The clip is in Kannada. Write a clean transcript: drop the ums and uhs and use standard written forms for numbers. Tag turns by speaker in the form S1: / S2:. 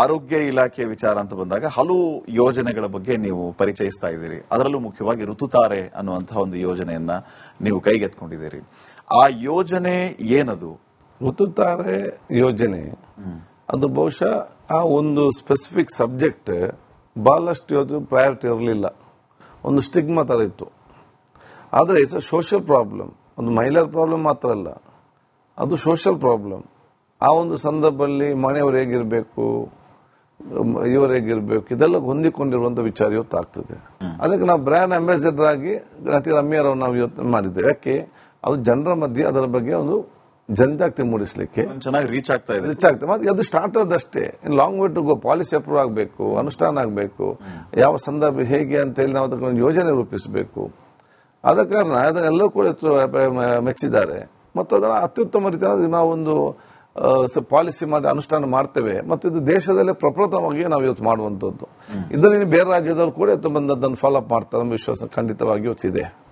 S1: ಆರೋಗ್ಯ ಇಲಾಖೆ ವಿಚಾರ ಅಂತ ಬಂದಾಗ ಹಲವು ಯೋಜನೆಗಳ ಬಗ್ಗೆ ನೀವು ಪರಿಚಯಿಸ್ತಾ ಇದ್ದೀರಿ. ಅದರಲ್ಲೂ ಮುಖ್ಯವಾಗಿ ಋತುತಾರೆ ಅನ್ನುವಂತಹ ಒಂದು ಯೋಜನೆಯನ್ನ ನೀವು ಕೈಗೆತ್ಕೊಂಡಿದ್ದೀರಿ. ಆ ಯೋಜನೆ ಏನದು?
S2: ಋತುತಾರೆ ಯೋಜನೆ ಅದು ಬಹುಶಃ ಆ ಒಂದು ಸ್ಪೆಸಿಫಿಕ್ ಸಬ್ಜೆಕ್ಟ್ ಬಹಳಷ್ಟು ಇವತ್ತು ಪ್ರಯಾರಿಟಿ ಇರಲಿಲ್ಲ, ಒಂದು ಸ್ಟಿಗ್ಮಾ ತರ ಇತ್ತು. ಆದರೆ ಇಟ್ಸ್ ಅ ಸೋಷಿಯಲ್ ಪ್ರಾಬ್ಲಮ್, ಒಂದು ಮಹಿಳೆಯರ ಪ್ರಾಬ್ಲಮ್ ಮಾತ್ರ ಅಲ್ಲ, ಅದು ಸೋಷಿಯಲ್ ಪ್ರಾಬ್ಲಮ್. ಆ ಒಂದು ಸಂದರ್ಭದಲ್ಲಿ ಮನೆಯವರು ಹೇಗಿರಬೇಕು, ಇವರು ಹೇಗಿರಬೇಕು, ಇದೆಲ್ಲ ಹೊಂದಿಕೊಂಡಿರುವಂತ ವಿಚಾರ ಇವತ್ತು ಆಗ್ತದೆ. ಅದಕ್ಕೆ ನಾವು ಬ್ರ್ಯಾಂಡ್ ಅಂಬಾಸಿಡರ್ ಆಗಿ ನಟಿ ರಮ್ಯಾರವ್ರು ನಾವು ಇವತ್ತು ಮಾಡಿದ್ದೇವೆ. ಯಾಕೆ? ಅದು ಜನರ ಮಧ್ಯೆ ಅದರ ಬಗ್ಗೆ ಒಂದು ಜನಜಾಗೃತಿ ಮೂಡಿಸಲಿಕ್ಕೆ
S1: ಚೆನ್ನಾಗಿ ರೀಚ್ ಆಗ್ತಾ ಇದೆ.
S2: ಮತ್ತೆ ಅದು ಸ್ಟಾರ್ಟ್ ಆದಷ್ಟೇ. Long way to go. Policy approve ಆಗಬೇಕು, ಅನುಷ್ಠಾನ ಆಗಬೇಕು, ಯಾವ ಸಂದರ್ಭ ಹೇಗೆ ಅಂತ ಹೇಳಿ ನಾವು ಅದಕ್ಕೆ ಒಂದು ಯೋಜನೆ ರೂಪಿಸಬೇಕು. ಆದ ಕಾರಣ ಅದನ್ನೆಲ್ಲರೂ ಕೂಡ ಮೆಚ್ಚಿದ್ದಾರೆ ಮತ್ತು ಅದನ್ನ ಅತ್ಯುತ್ತಮ ರೀತಿಯಲ್ಲಿ ನಾವೊಂದು ಪಾಲಿಸಿ ಮಾಡಿ ಅನುಷ್ಠಾನ ಮಾಡ್ತೇವೆ. ಮತ್ತು ಇದು ದೇಶದಲ್ಲೇ ಪ್ರಪ್ರಥಮವಾಗಿ ನಾವು ಇವತ್ತು ಮಾಡುವಂತದ್ದು. ಇದನ್ನು ಬೇರೆ ರಾಜ್ಯದವರು ಕೂಡ ಇವತ್ತು ಬಂದದ್ದನ್ನು ಫಾಲೋ ಅಪ್ ಮಾಡ್ತಾರೆ ವಿಶ್ವಾಸ ಖಂಡಿತವಾಗಿ ಇವತ್ತಿದೆ.